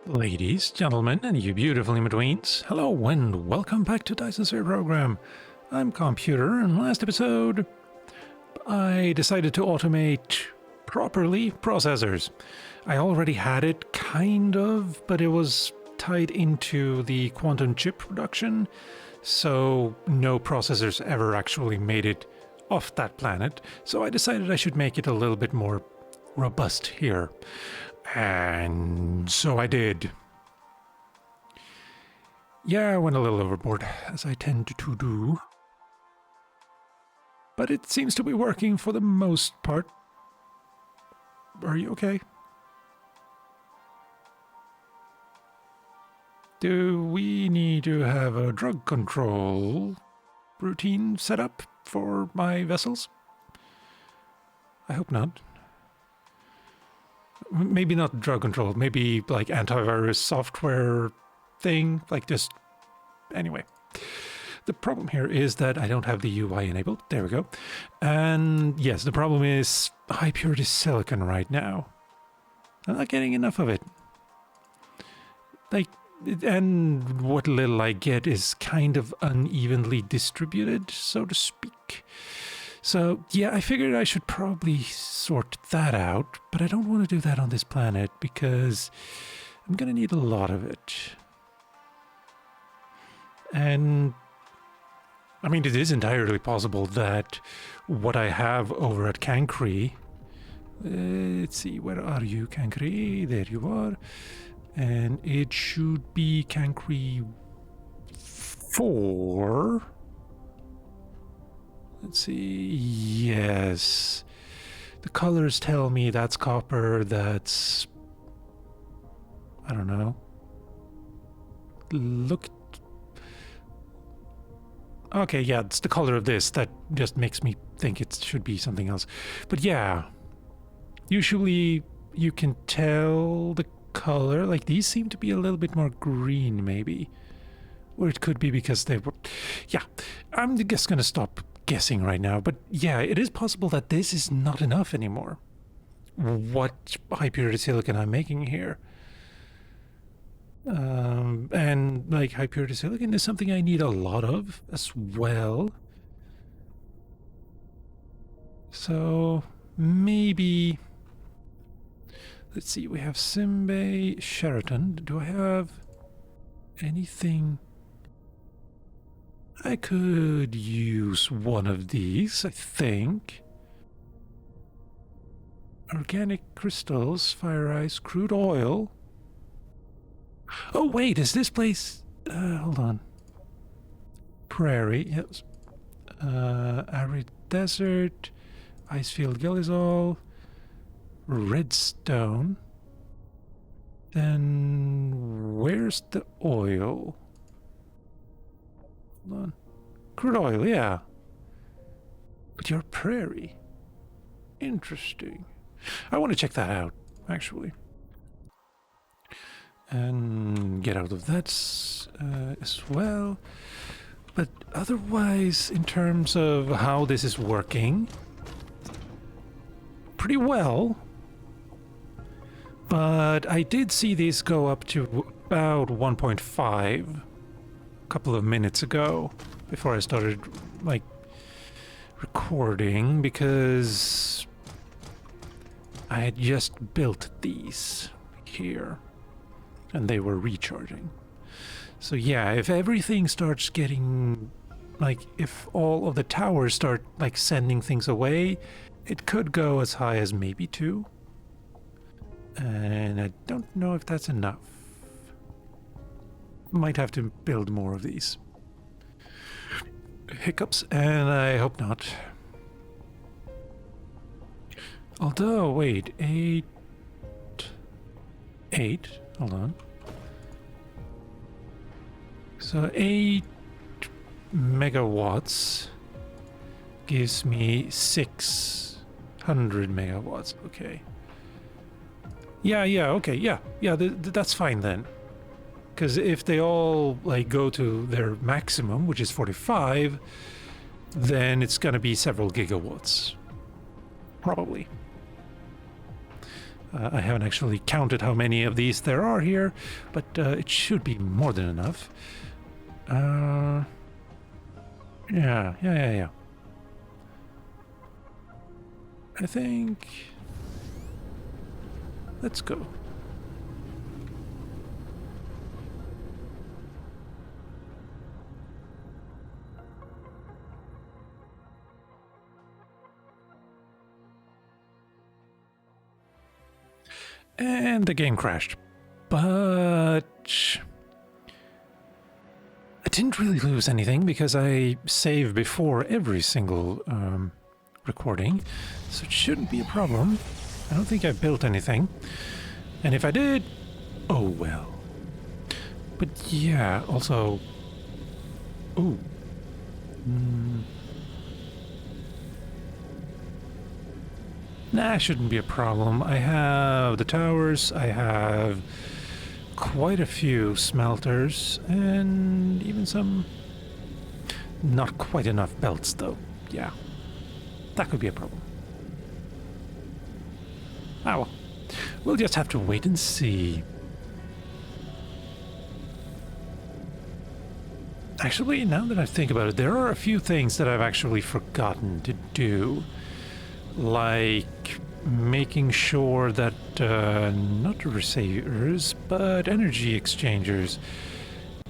Ladies, gentlemen, and you beautiful in-betweens, hello and welcome back to Dyson's program. I'm Calmputer, and last episode, I decided to automate properly processors. I already had it, kind of, but it was tied into the quantum chip production, so no processors ever actually made it off that planet, so I decided I should make it a little bit more robust here. And so I did. Yeah, I went a little overboard, as I tend to do. But it seems to be working for the most part. Are you okay? Do we need to have a drug control routine set up for my vessels? I hope not. Maybe not drug control, maybe like antivirus software thing, like just... Anyway. The problem here is that I don't have the UI enabled. There we go. And yes, the problem is high purity silicon right now. I'm not getting enough of it. Like, and what little I get is kind of unevenly distributed, so to speak. So, yeah, I figured I should probably sort that out, but I don't want to do that on this planet because I'm going to need a lot of it. And, I mean, it is entirely possible that what I have over at Cancri... let's see, where are you, Cancri? There you are. And it should be Cancri 4... Let's see, yes. The colors tell me that's copper, that's... I don't know. Look... Okay, yeah, it's the color of this that just makes me think it should be something else. But yeah, usually you can tell the color, like these seem to be a little bit more green maybe. Or it could be because they were... Yeah, I'm just gonna stop guessing right now, but yeah, it is possible that this is not enough anymore. What high purity silicon I'm making here. And like high purity silicon is something I need a lot of as well. So maybe, let's see, we have Simbe, Sheraton. Do I have anything? I could use one of these, I think. Organic crystals, fire ice, crude oil. Oh, wait, is this place... hold on. Prairie, yes. Arid desert, icefield gillisol, redstone. Then where's the oil? Hold on. Crude oil, yeah. But you're prairie. Interesting. I want to check that out, actually. And get out of that as well. But otherwise, in terms of how this is working, pretty well. But I did see these go up to about 1.5 a couple of minutes ago before I started, like, recording, because I had just built these here. And they were recharging. So yeah, if everything starts getting, like, if all of the towers start, like, sending things away, it could go as high as maybe 2. And I don't know if that's enough. Might have to build more of these. Hiccups, and I hope not. Although, wait, 8... Hold on. So 8 megawatts gives me 600 megawatts. Okay. Yeah, okay, yeah, that's fine then. Because if they all, like, go to their maximum, which is 45, then it's gonna be several gigawatts. Probably. I haven't actually counted how many of these there are here, but it should be more than enough. Yeah. I think... Let's go. And the game crashed. But... I didn't really lose anything because I save before every single recording, so it shouldn't be a problem. I don't think I built anything. And if I did, oh well. But yeah, also... Ooh. Nah, shouldn't be a problem. I have the towers, I have quite a few smelters, and even some... Not quite enough belts, though. Yeah. That could be a problem. Ah, well. We'll just have to wait and see. Actually, now that I think about it, there are a few things that I've actually forgotten to do. Like making sure that, not receivers, but energy exchangers,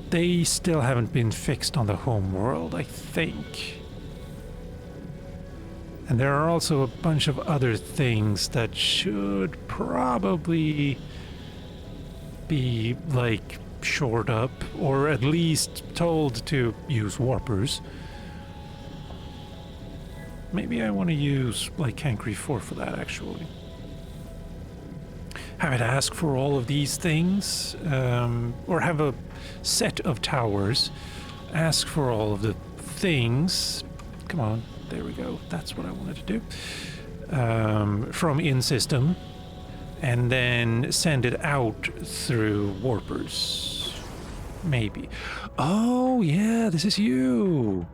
they still haven't been fixed on the home world, I think. And there are also a bunch of other things that should probably be, like, shored up, or at least told to use warpers. Maybe I want to use, like, Cancri 4 for that, actually. Have it ask for all of these things, or have a set of towers ask for all of the things. Come on. There we go. That's what I wanted to do. From in-system, and then send it out through warpers. Maybe. Oh, yeah, this is you.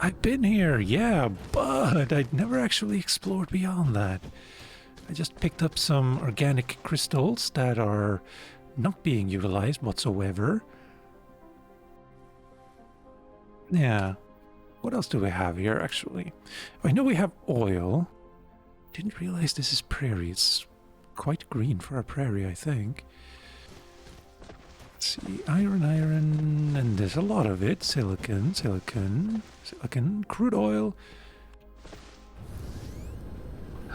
I've been here, yeah, but I'd never actually explored beyond that. I just picked up some organic crystals that are not being utilized whatsoever. Yeah. What else do we have here, actually? I know we have oil. Didn't realize this is prairie. It's quite green for a prairie, I think. Let's see. Iron, and there's a lot of it. Silicon, crude oil.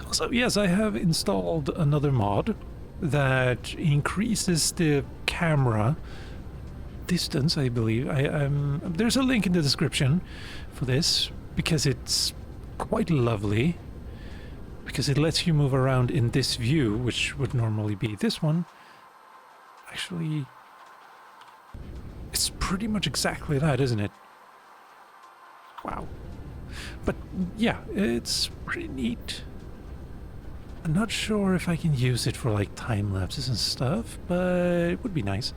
Also, yes, I have installed another mod that increases the camera distance, I believe. There's a link in the description for this, because it's quite lovely, because it lets you move around in this view, which would normally be this one. Actually, it's pretty much exactly that, isn't it? Wow. But yeah, it's pretty neat. I'm not sure if I can use it for, like, time lapses and stuff, but it would be nice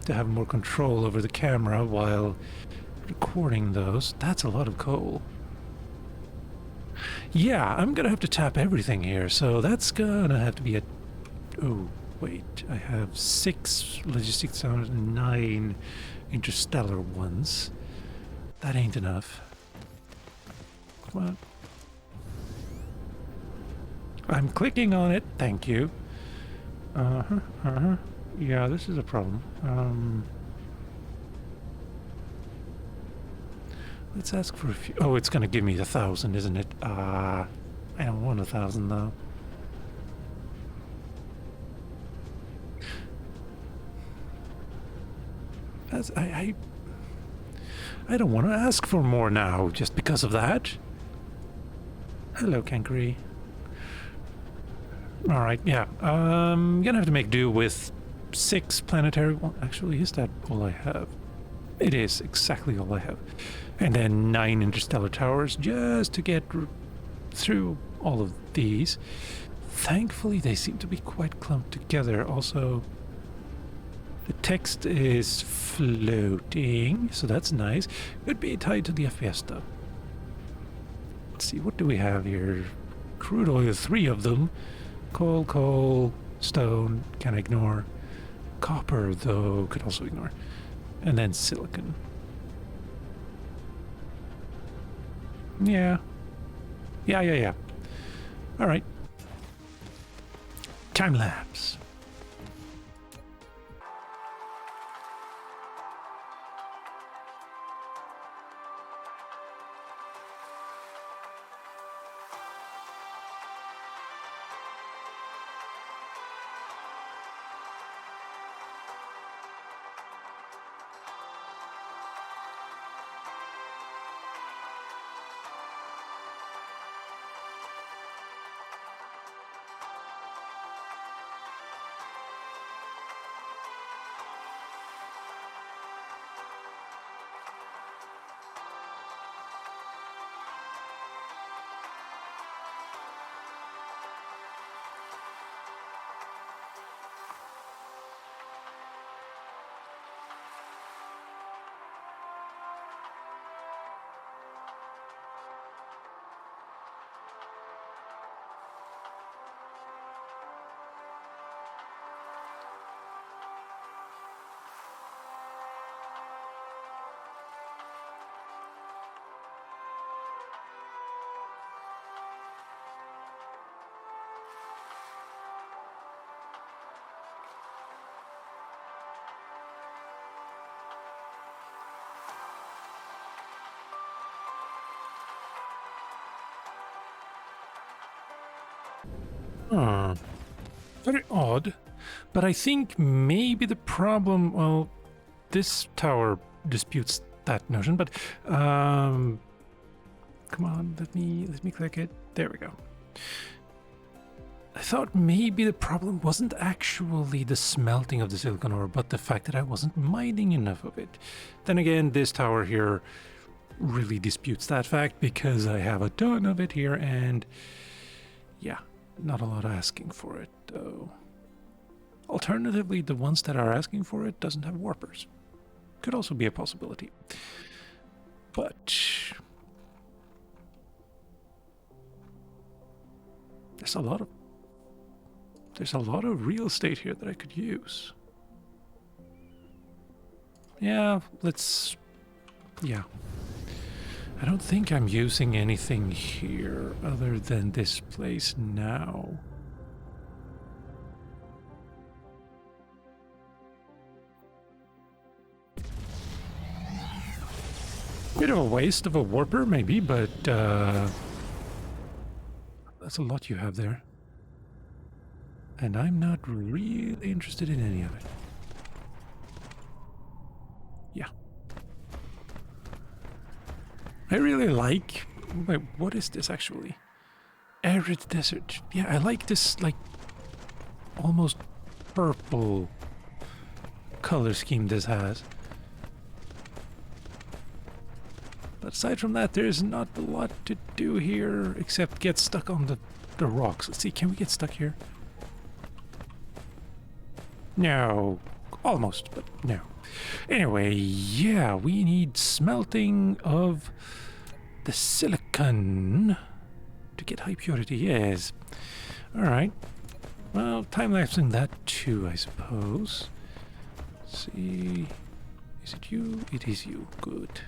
to have more control over the camera while recording those. That's a lot of coal. Yeah, I'm gonna have to tap everything here, so that's gonna have to be a... Oh, wait, I have 6 logistics zones and 9 interstellar ones. That ain't enough. Come on. I'm clicking on it, thank you. Yeah, this is a problem. Let's ask for a few... Oh, it's gonna give me 1,000, isn't it? I don't want 1,000, though. I don't want to ask for more now, just because of that. Hello, Cancri. Alright, yeah. Gonna have to make do with 6 planetary... Well, actually, is that all I have? It is exactly all I have. And then 9 interstellar towers, just to get through all of these. Thankfully, they seem to be quite clumped together. Also, the text is floating, so that's nice. Could be tied to the FPS, though. Let's see, what do we have here? Crude oil, 3 of them. Coal, stone, can ignore. Copper, though, could also ignore. And then silicon. Yeah. Yeah. All right. Time lapse. Very odd. But I think maybe the problem, well, this tower disputes that notion, but come on, let me click it. There we go. I thought maybe the problem wasn't actually the smelting of the silicon ore, but the fact that I wasn't mining enough of it. Then again, this tower here really disputes that fact because I have a ton of it here, and yeah, not a lot asking for it though. Alternatively, the ones that are asking for it doesn't have warpers. Could also be a possibility. But there's a lot of real estate here that I could use. Yeah. I don't think I'm using anything here other than this place now. Bit of a waste of a warper, maybe, but that's a lot you have there. And I'm not really interested in any of it. Yeah. I really like... Wait, what is this actually? Arid desert. Yeah, I like this, like, almost purple color scheme this has. But aside from that, there's not a lot to do here except get stuck on the rocks. Let's see, can we get stuck here? No. Almost, but no. Anyway, yeah, we need smelting of the silicon to get high purity, yes. Alright. Well, time-lapsing that too, I suppose. Let's see. Is it you? It is you. Good.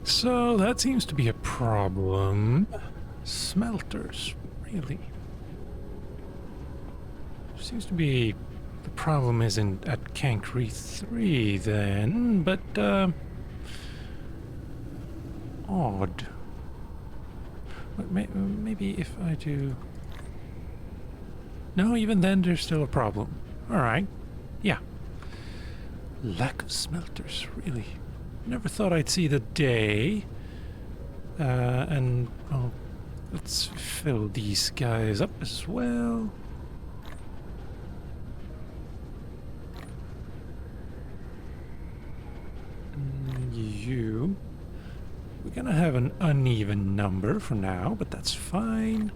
So that seems to be a problem. Smelters, really? Seems to be the problem isn't at Cancri 3 then, but odd. But maybe if I do... No, even then there's still a problem. Alright, yeah. Lack of smelters, really. Never thought I'd see the day. And, well, let's fill these guys up as well. You. We're gonna have an uneven number for now, but that's fine.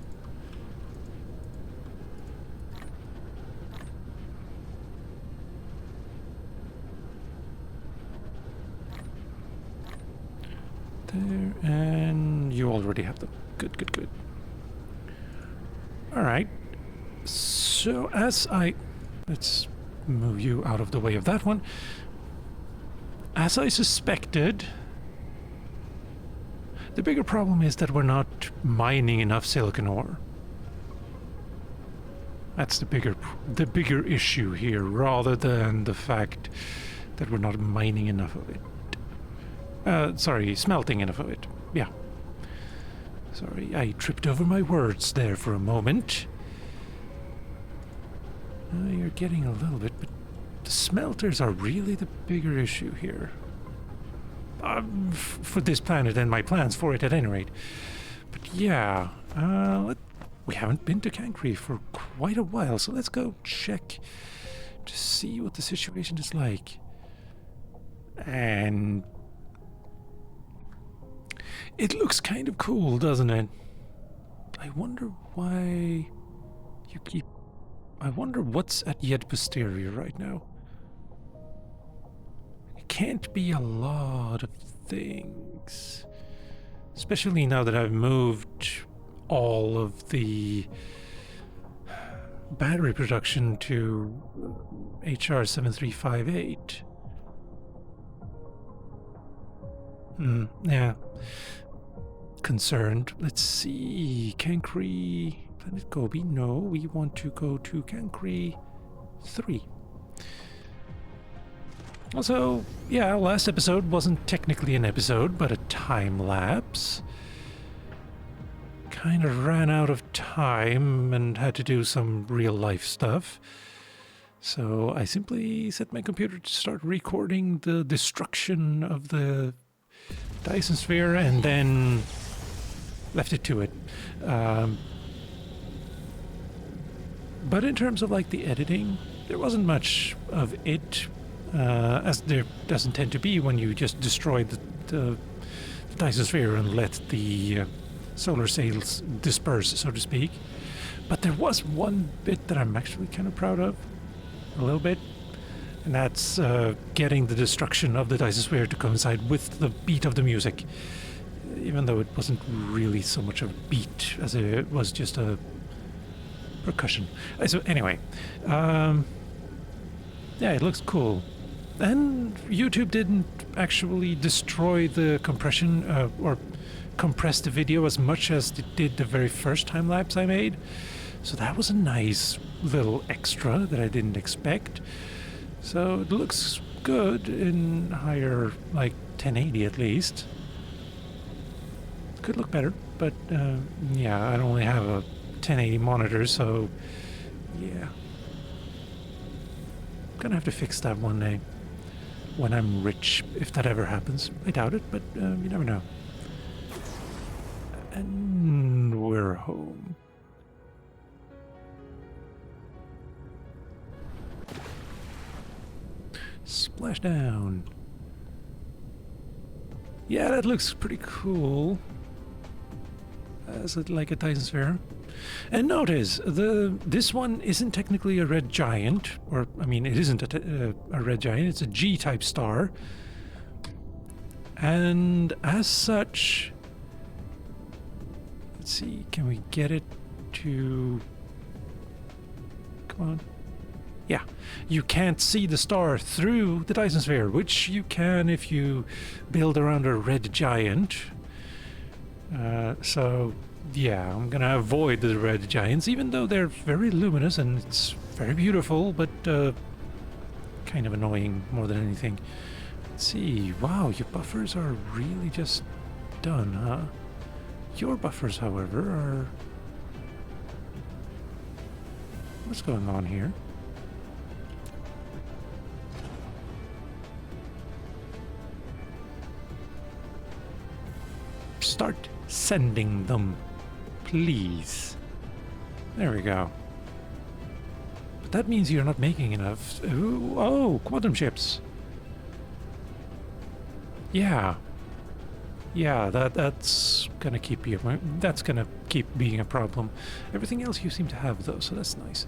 There, and you already have them. Good, good, good. Alright. So as let's move you out of the way of that one. As I suspected, the bigger problem is that we're not mining enough silicon ore. That's the bigger issue here, rather than the fact that we're not mining enough of it. Sorry, smelting enough of it. Yeah. Sorry, I tripped over my words there for a moment. You're getting a little bit, but the smelters are really the bigger issue here. For this planet and my plans for it at any rate. But yeah, we haven't been to Cancri for quite a while, so let's go check to see what the situation is like. And it looks kind of cool, doesn't it? I wonder why you keep... I wonder what's at Yed Posterior right now. It can't be a lot of things. Especially now that I've moved all of the battery production to HR7358. Yeah. Concerned. Let's see. Cancri... Planet Gobi. No, we want to go to Cancri 3. Also, yeah, last episode wasn't technically an episode, but a time lapse. Kind of ran out of time and had to do some real life stuff. So I simply set my computer to start recording the destruction of the Dyson sphere and then left it to it. But in terms of like the editing, there wasn't much of it, as there doesn't tend to be when you just destroy the Dyson sphere and let the solar sails disperse, so to speak. But there was one bit that I'm actually kind of proud of, a little bit, and that's getting the destruction of the Dyson sphere to coincide with the beat of the music, even though it wasn't really so much a beat as it was just a percussion. So anyway, yeah, it looks cool. And YouTube didn't actually destroy the compression or compress the video as much as it did the very first time lapse I made. So that was a nice little extra that I didn't expect. So it looks good in higher, like 1080 at least. Could look better, but yeah, I only have a 1080 monitor, so yeah. Gonna have to fix that one day when I'm rich, if that ever happens. I doubt it, but you never know. And we're home. Splashdown. Yeah, that looks pretty cool. As like a Dyson sphere. And notice, this one isn't technically a red giant, or I mean, it isn't a red giant. It's a G-type star, and as such, let's see, can we get it to? Come on, Yeah, you can't see the star through the Dyson sphere, which you can if you build around a red giant. So, yeah, I'm gonna avoid the red giants, even though they're very luminous and it's very beautiful, but kind of annoying more than anything. Let's see. Wow, your buffers are really just done, huh? Your buffers, however, are... What's going on here? Start sending them, please. There we go. But that means you're not making enough. Ooh, oh, quantum chips. Yeah. Yeah, that's gonna keep you. That's gonna keep being a problem. Everything else you seem to have, though, so that's nice.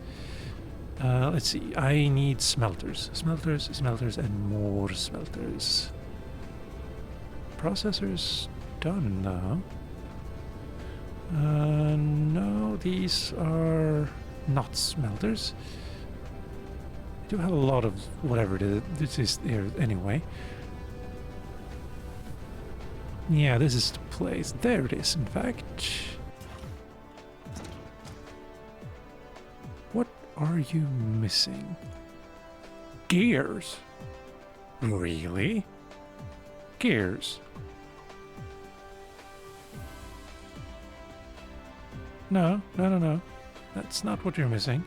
Let's see. I need smelters, smelters, smelters, and more smelters. Processors done now. No, these are not smelters. I do have a lot of whatever this is there anyway. Yeah, this is the place. There it is, in fact. What are you missing? Gears? Really? Gears? No, no, no, no. That's not what you're missing.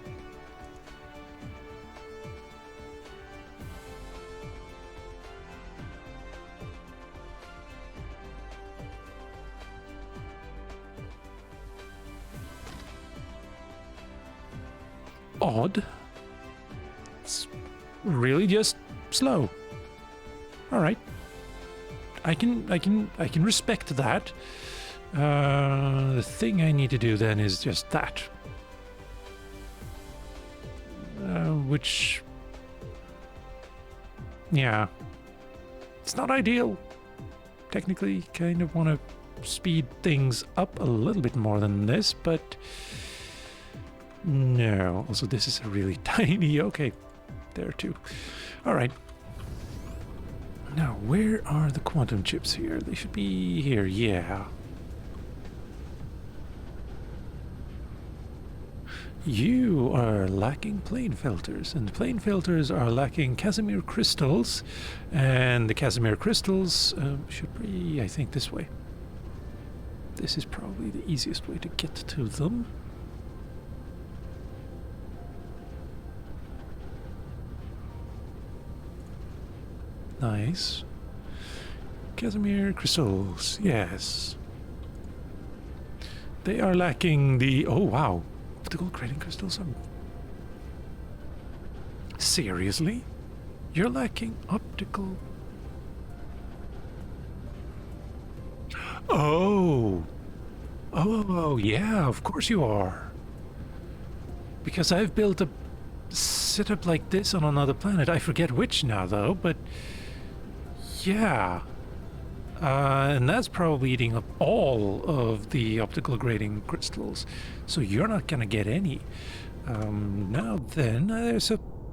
Odd. It's really just slow. All right. I can respect that. The thing I need to do then is just that. Which... Yeah. It's not ideal. Technically, kind of want to speed things up a little bit more than this, but... No. Also, this is a really tiny... Okay. There too. Alright. Now, where are the quantum chips here? They should be here. Yeah. You are lacking plane filters, and the plane filters are lacking Casimir crystals, and the Casimir crystals should be, I think, this way. This is probably the easiest way to get to them. Nice. Casimir crystals, yes. They are lacking the... Oh, wow. Optical grading crystals are... Seriously? You're lacking optical... Oh! Oh, yeah, of course you are. Because I've built a setup like this on another planet. I forget which now, though, but... Yeah. And that's probably eating up all of the optical grading crystals. So you're not going to get any. Now then, there's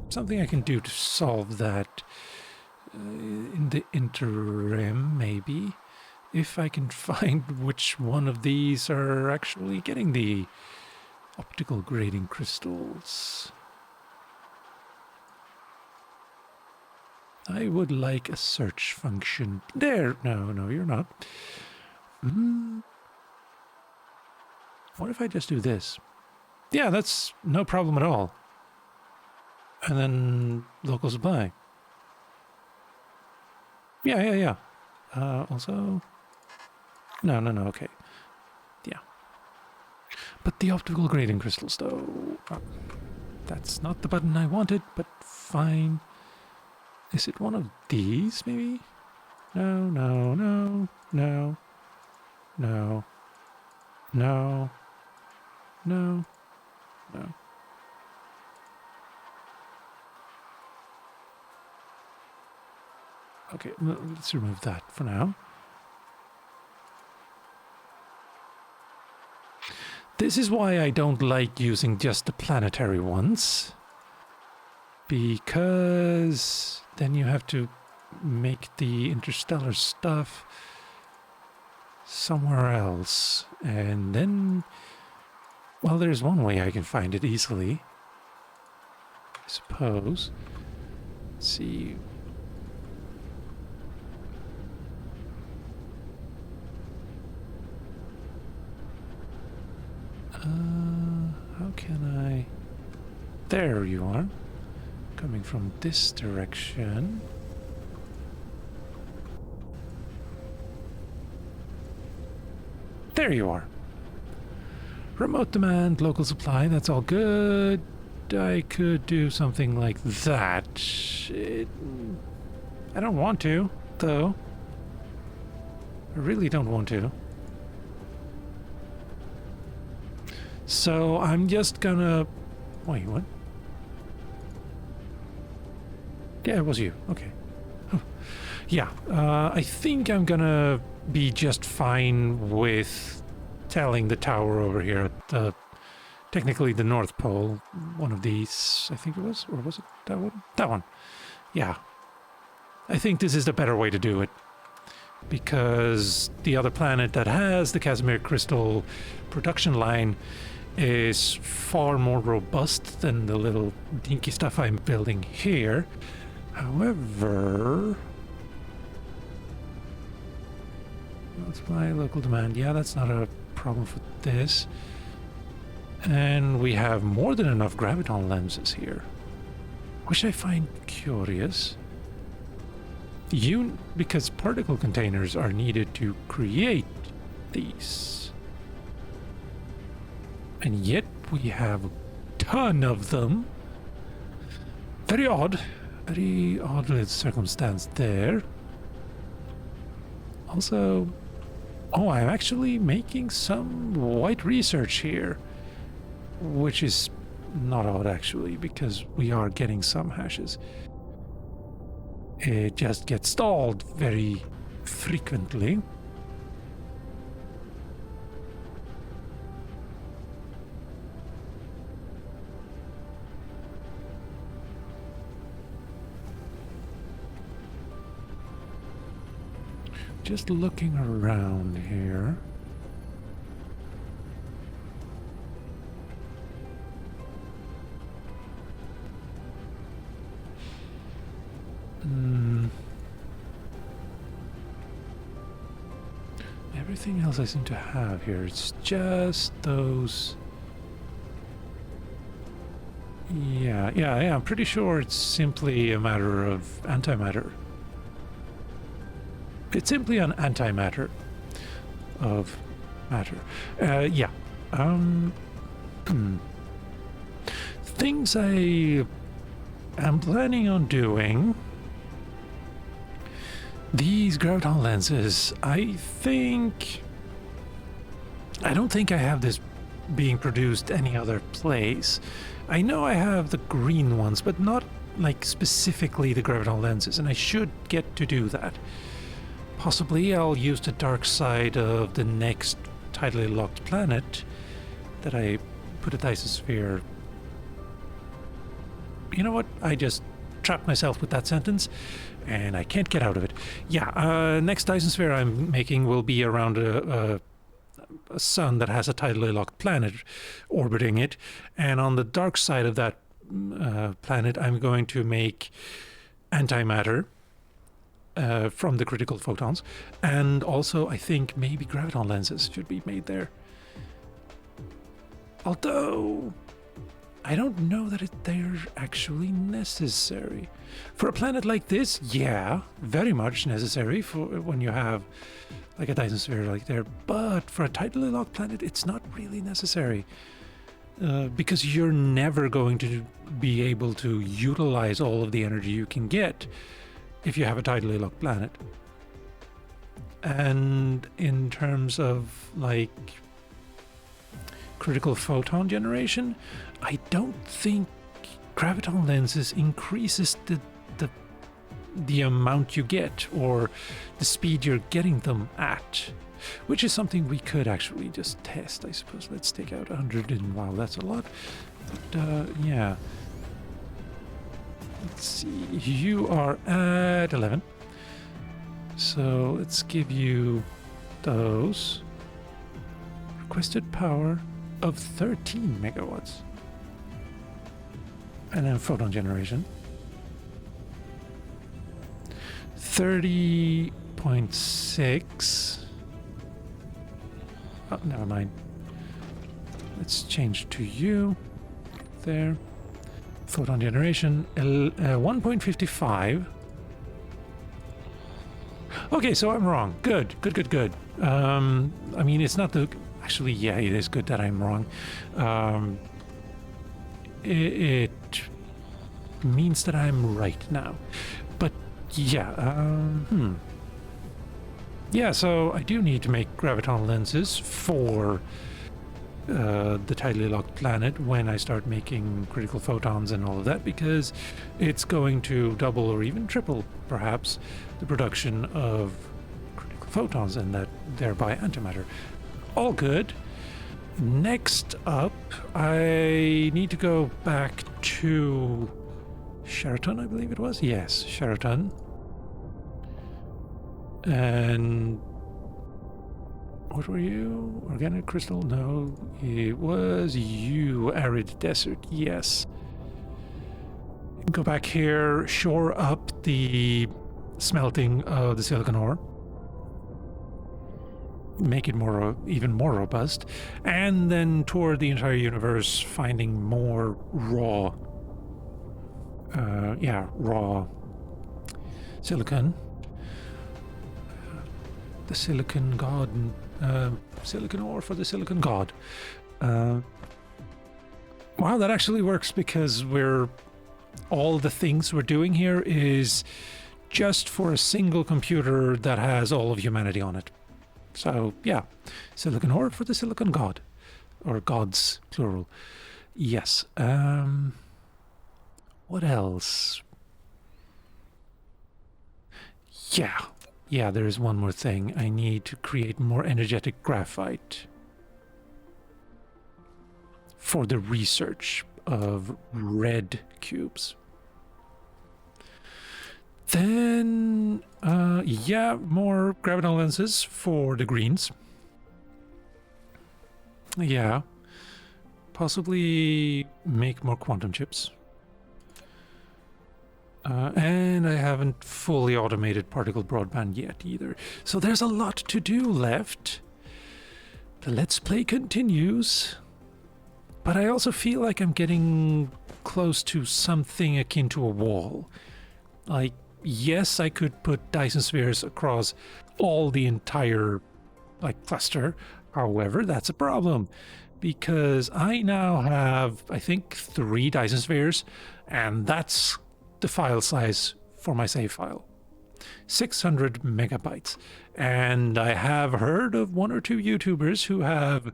something I can do to solve that in the interim, maybe. If I can find which one of these are actually getting the optical grading crystals. I would like a search function. There! No, no, you're not. What if I just do this? Yeah, that's no problem at all. And then local supply. Yeah. Also... No, okay. Yeah. But the optical grading crystals, though... that's not the button I wanted, but fine. Is it one of these, maybe? No. Okay, let's remove that for now. This is why I don't like using just the planetary ones. because then you have to make the interstellar stuff somewhere else. And then, well, there's one way I can find it easily, I suppose. Let's see. How can I... There you are. Coming from this direction. There you are. Remote demand, local supply, that's all good. I could do something like that. I don't want to, though. I really don't want to. So I'm just gonna... Wait, what? Yeah, it was you. Okay. Yeah, I think I'm gonna be just fine with telling the tower over here at the... Technically the North Pole, one of these, I think it was, or was it that one? That one. Yeah. I think this is the better way to do it. Because the other planet that has the Casimir crystal production line is far more robust than the little dinky stuff I'm building here. However... That's my local demand. Yeah, that's not a problem for this. And we have more than enough graviton lenses here, which I find curious. Because particle containers are needed to create these. And yet we have a ton of them. Very odd. Very odd circumstance there. Also, oh, I'm actually making some white research here. Which is not odd, actually, because we are getting some hashes. It just gets stalled very frequently. Just looking around here. Everything else I seem to have here, it's just those... Yeah, I'm pretty sure it's simply a matter of antimatter. It's simply an antimatter of matter. Yeah. Things I am planning on doing... These graviton lenses, I don't think I have this being produced any other place. I know I have the green ones, but not like specifically the graviton lenses, and I should get to do that. Possibly I'll use the dark side of the next tidally locked planet that I put a Dyson sphere. You know what? I just trapped myself with that sentence. And I can't get out of it. Yeah, next Dyson sphere I'm making will be around a sun that has a tidally locked planet orbiting it. And on the dark side of that planet, I'm going to make antimatter from the critical photons. And also, I think maybe graviton lenses should be made there. Although... I don't know that they're actually necessary. For a planet like this, yeah, very much necessary for when you have like a Dyson sphere like there. But for a tidally locked planet, it's not really necessary. Because you're never going to be able to utilize all of the energy you can get if you have a tidally locked planet. And in terms of like critical photon generation, I don't think graviton lenses increases the amount you get or the speed you're getting them at, which is something we could actually just test, I suppose. Let's take out 100 and wow, that's a lot. But yeah. let's see, you are at 11. So let's give you those. Requested power of 13 megawatts. And then photon generation. 30.6. Oh, never mind. Let's change to you. There. Photon generation, 1.55. Okay, so I'm wrong. Good. I mean, it's not the... Actually, yeah, it is good that I'm wrong. It means that I'm right now. But, yeah, Yeah, so I do need to make graviton lenses for the tidally locked planet when I start making critical photons and all of that, because it's going to double or even triple, perhaps, the production of critical photons and that thereby antimatter. All good. Next up, I need to go back to Sheraton, I believe it was. Yes, Sheraton. And what were you? Organic crystal? No, it was you. Arid desert, yes. Go back here, shore up the smelting of the silicon ore. Make it more, even more robust. And then tour the entire universe, finding more raw, raw silicon. The silicon god, silicon ore for the silicon god. Wow, that actually works, because all the things we're doing here is just for a single computer that has all of humanity on it. So yeah, silicon ore for the silicon god, or gods plural. Yes. What else? Yeah, there is one more thing. I need to create more energetic graphite for the research of red cubes. Then, more graviton lenses for the greens. Yeah. Possibly make more quantum chips. And I haven't fully automated particle broadband yet either. So there's a lot to do left. The Let's Play continues. But I also feel like I'm getting close to something akin to a wall. Like, yes, I could put Dyson spheres across all the entire, cluster. However, that's a problem. Because I now have, I think, 3 Dyson spheres. And that's the file size for my save file. 600 megabytes. And I have heard of 1 or 2 YouTubers who have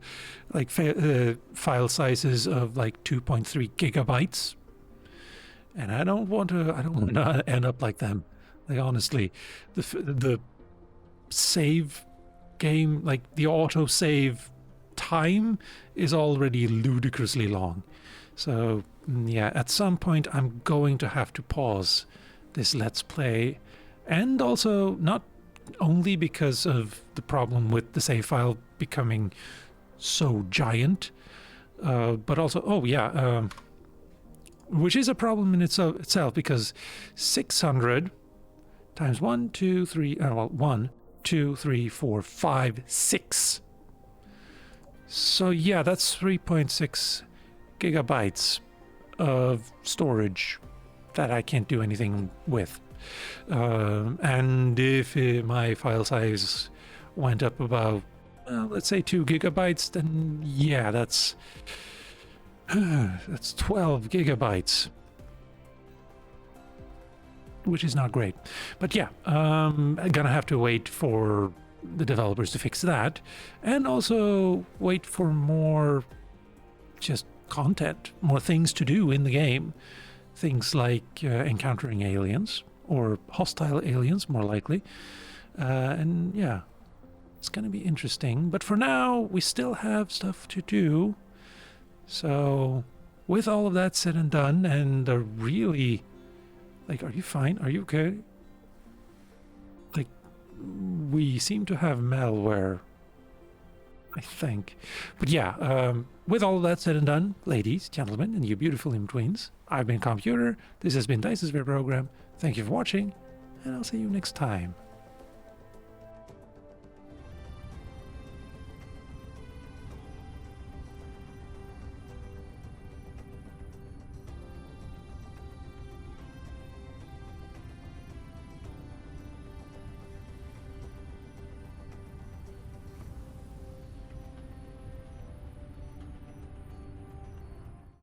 file sizes of 2.3 gigabytes. And I don't want to end up like them. Honestly, the save game, the auto save time is already ludicrously long. So yeah, at some point I'm going to have to pause this Let's Play, and also not only because of the problem with the save file becoming so giant, but also, which is a problem in itself, because 600 times 1, 2, 3, 1, 2, 3, 4, 5, 6. So yeah, that's 3.6 gigabytes of storage that I can't do anything with. And if my file size went up about, let's say 2 gigabytes, then yeah, that's 12 gigabytes, which is not great. But yeah, I'm gonna have to wait for the developers to fix that, and also wait for more just content, more things to do in the game. Things like encountering aliens, or hostile aliens, more likely. And yeah, it's going to be interesting. But for now, we still have stuff to do. So with all of that said and done, and a really Like, are you fine? Are you okay? Like, we seem to have malware, I think. But yeah, with all of that said and done, ladies, gentlemen, and you beautiful in-betweens, I've been Calmputer. This has been Dyson's Fair Program. Thank you for watching, and I'll see you next time.